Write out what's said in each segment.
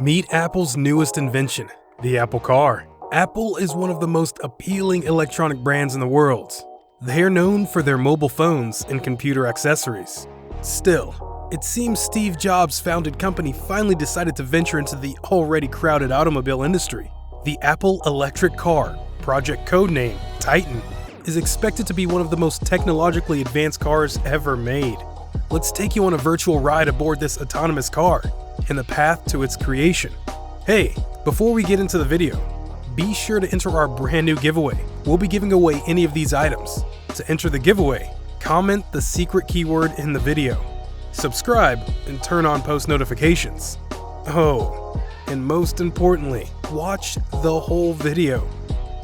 Meet Apple's newest invention, the Apple Car. Apple is one of the most appealing electronic brands in the world. They are known for their mobile phones and computer accessories. Still, it seems Steve Jobs' founded company finally decided to venture into the already crowded automobile industry. The Apple electric car, project codename Titan, is expected to be one of the most technologically advanced cars ever made. Let's take you on a virtual ride aboard this autonomous car and the path to its creation. Hey, before we get into the video, be sure to enter our brand new giveaway. We'll be giving away any of these items. To enter the giveaway, comment the secret keyword in the video, subscribe, and turn on post notifications. Oh, and most importantly, watch the whole video.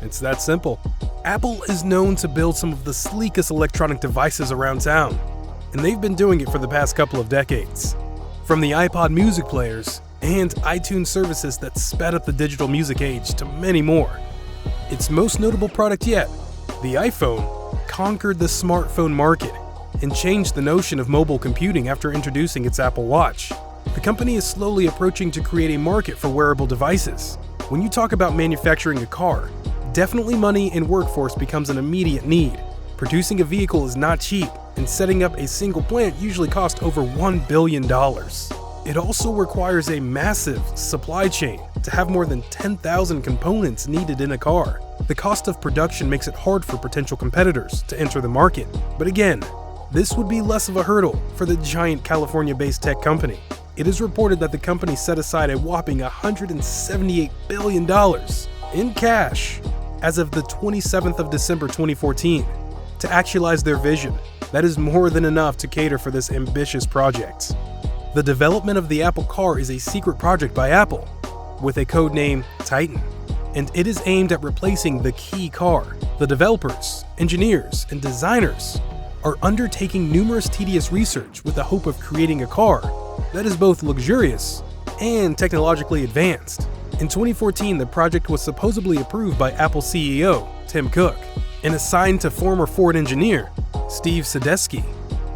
It's that simple. Apple is known to build some of the sleekest electronic devices around town, and they've been doing it for the past couple of decades. From the iPod music players and iTunes services that sped up the digital music age to many more. Its most notable product yet, the iPhone, conquered the smartphone market and changed the notion of mobile computing after introducing its Apple Watch. The company is slowly approaching to create a market for wearable devices. When you talk about manufacturing a car, definitely money and workforce becomes an immediate need. Producing a vehicle is not cheap, and setting up a single plant usually costs over $1 billion. It also requires a massive supply chain to have more than 10,000 components needed in a car. The cost of production makes it hard for potential competitors to enter the market. But again, this would be less of a hurdle for the giant California-based tech company. It is reported that the company set aside a whopping $178 billion in cash as of the 27th of December 2014 to actualize their vision. That is more than enough to cater for this ambitious project. The development of the Apple Car is a secret project by Apple, with a code name Titan, and it is aimed at replacing the key car. The developers, engineers, and designers are undertaking numerous tedious research with the hope of creating a car that is both luxurious and technologically advanced. In 2014, the project was supposedly approved by Apple CEO Tim Cook and assigned to former Ford engineer Steve Sadesky,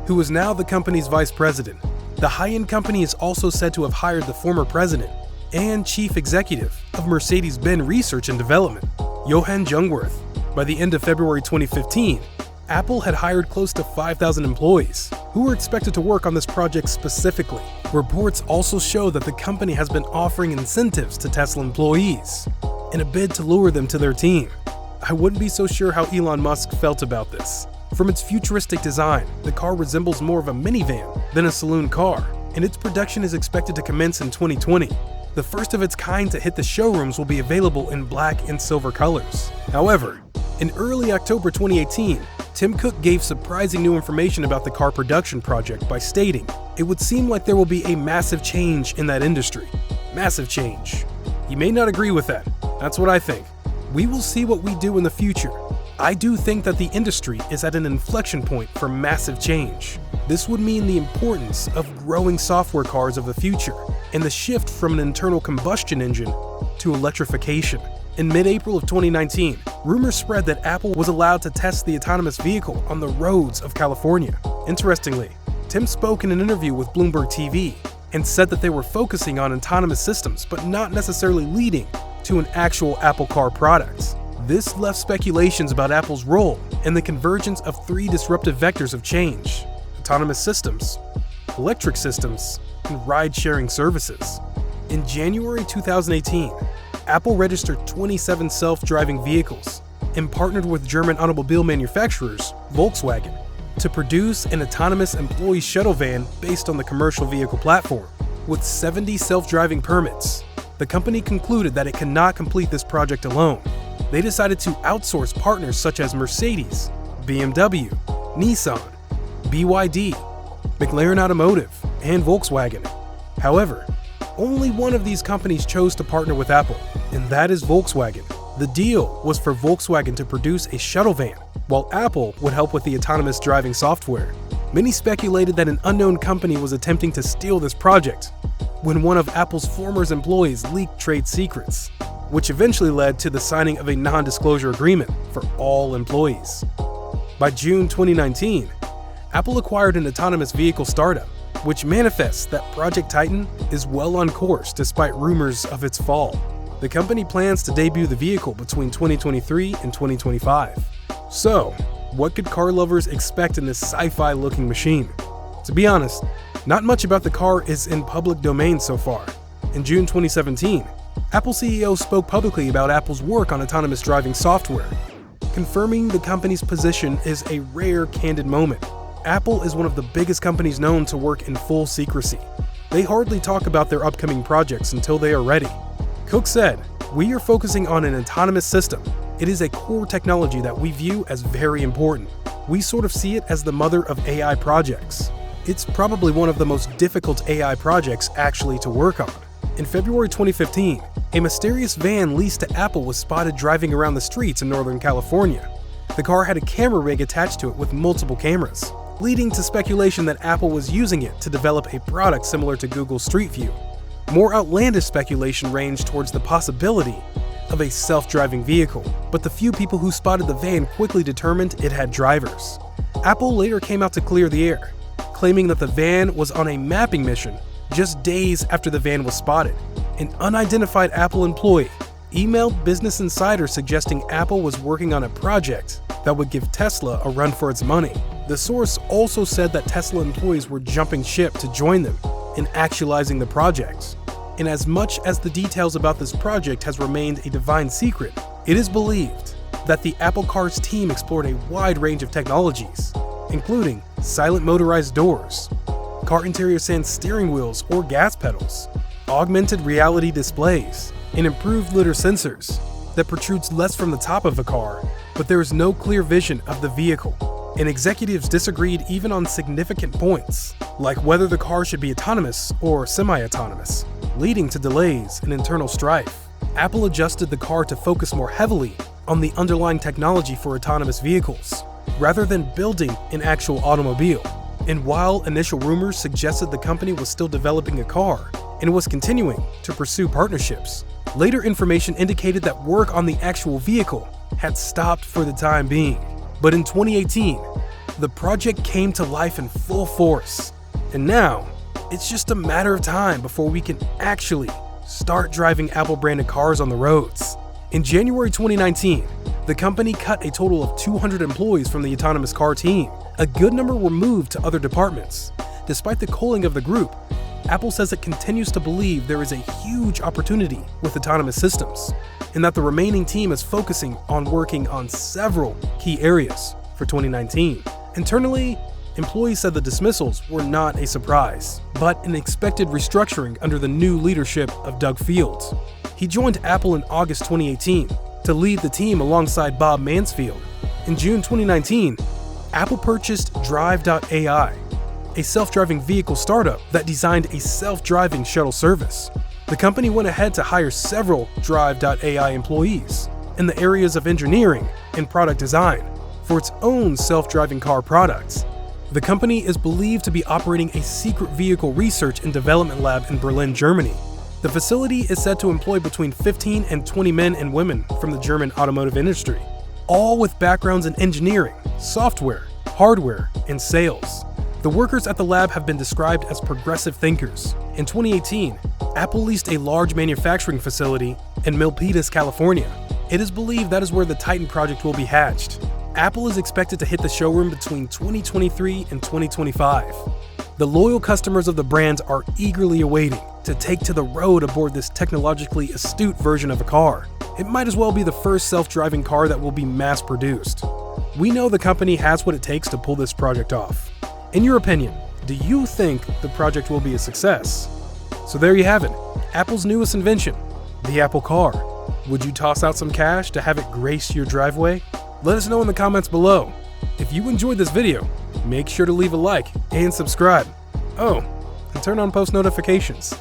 who is now the company's vice president. The high-end company is also said to have hired the former president and chief executive of Mercedes-Benz Research and Development, Johan Jungwirth. By the end of February 2015, Apple had hired close to 5,000 employees who were expected to work on this project specifically. Reports also show that the company has been offering incentives to Tesla employees in a bid to lure them to their team. I wouldn't be so sure how Elon Musk felt about this. From its futuristic design, the car resembles more of a minivan than a saloon car, and its production is expected to commence in 2020. The first of its kind to hit the showrooms will be available in black and silver colors. However, in early October 2018, Tim Cook gave surprising new information about the car production project by stating, "It would seem like there will be a massive change in that industry." Massive change. You may not agree with that. That's what I think. We will see what we do in the future. I do think that the industry is at an inflection point for massive change. This would mean the importance of growing software cars of the future and the shift from an internal combustion engine to electrification. In mid-April of 2019, rumors spread that Apple was allowed to test the autonomous vehicle on the roads of California. Interestingly, Tim spoke in an interview with Bloomberg TV and said that they were focusing on autonomous systems but not necessarily leading to an actual Apple Car product. This left speculations about Apple's role in the convergence of three disruptive vectors of change: autonomous systems, electric systems, and ride-sharing services. In January 2018, Apple registered 27 self-driving vehicles and partnered with German automobile manufacturers Volkswagen to produce an autonomous employee shuttle van based on the commercial vehicle platform. With 70 self-driving permits, the company concluded that it cannot complete this project alone. They decided to outsource partners such as Mercedes, BMW, Nissan, BYD, McLaren Automotive, and Volkswagen. However, only one of these companies chose to partner with Apple, and that is Volkswagen. The deal was for Volkswagen to produce a shuttle van, while Apple would help with the autonomous driving software. Many speculated that an unknown company was attempting to steal this project, when one of Apple's former employees leaked trade secrets, which eventually led to the signing of a non-disclosure agreement for all employees. By June 2019, Apple acquired an autonomous vehicle startup, which manifests that Project Titan is well on course despite rumors of its fall. The company plans to debut the vehicle between 2023 and 2025. So, what could car lovers expect in this sci-fi looking machine? To be honest, not much about the car is in public domain so far. In June 2017, Apple CEO spoke publicly about Apple's work on autonomous driving software, confirming the company's position is a rare, candid moment. Apple is one of the biggest companies known to work in full secrecy. They hardly talk about their upcoming projects until they are ready. Cook said, "We are focusing on an autonomous system. It is a core technology that we view as very important. We sort of see it as the mother of AI projects. It's probably one of the most difficult AI projects actually to work on." In February 2015, a mysterious van leased to Apple was spotted driving around the streets in Northern California. The car had a camera rig attached to it with multiple cameras, leading to speculation that Apple was using it to develop a product similar to Google Street View. More outlandish speculation ranged towards the possibility of a self-driving vehicle, but the few people who spotted the van quickly determined it had drivers. Apple later came out to clear the air, claiming that the van was on a mapping mission just days after the van was spotted. An unidentified Apple employee emailed Business Insider suggesting Apple was working on a project that would give Tesla a run for its money. The source also said that Tesla employees were jumping ship to join them in actualizing the project. And as much as the details about this project has remained a divine secret, it is believed that the Apple Car's team explored a wide range of technologies, including silent motorized doors, car interior sans steering wheels or gas pedals, augmented reality displays, and improved lidar sensors that protrudes less from the top of the car, but there is no clear vision of the vehicle. And executives disagreed even on significant points, like whether the car should be autonomous or semi-autonomous, leading to delays and internal strife. Apple adjusted the car to focus more heavily on the underlying technology for autonomous vehicles, rather than building an actual automobile. And while initial rumors suggested the company was still developing a car and was continuing to pursue partnerships, later information indicated that work on the actual vehicle had stopped for the time being. But in 2018, the project came to life in full force. And now, it's just a matter of time before we can actually start driving Apple-branded cars on the roads. In January 2019, the company cut a total of 200 employees from the autonomous car team. A good number were moved to other departments. Despite the culling of the group, Apple says it continues to believe there is a huge opportunity with autonomous systems, and that the remaining team is focusing on working on several key areas for 2019. Internally, employees said the dismissals were not a surprise, but an expected restructuring under the new leadership of Doug Fields. He joined Apple in August 2018 to lead the team alongside Bob Mansfield. In June 2019, Apple purchased Drive.ai, a self-driving vehicle startup that designed a self-driving shuttle service. The company went ahead to hire several Drive.ai employees in the areas of engineering and product design for its own self-driving car products. The company is believed to be operating a secret vehicle research and development lab in Berlin, Germany. The facility is said to employ between 15 and 20 men and women from the German automotive industry, all with backgrounds in engineering, software, hardware, and sales. The workers at the lab have been described as progressive thinkers. In 2018, Apple leased a large manufacturing facility in Milpitas, California. It is believed that is where the Titan project will be hatched. Apple is expected to hit the showroom between 2023 and 2025. The loyal customers of the brand are eagerly awaiting to take to the road aboard this technologically astute version of a car. It might as well be the first self-driving car that will be mass-produced. We know the company has what it takes to pull this project off. In your opinion, do you think the project will be a success? So there you have it, Apple's newest invention, the Apple Car. Would you toss out some cash to have it grace your driveway? Let us know in the comments below. If you enjoyed this video, make sure to leave a like and subscribe. Oh, and turn on post notifications.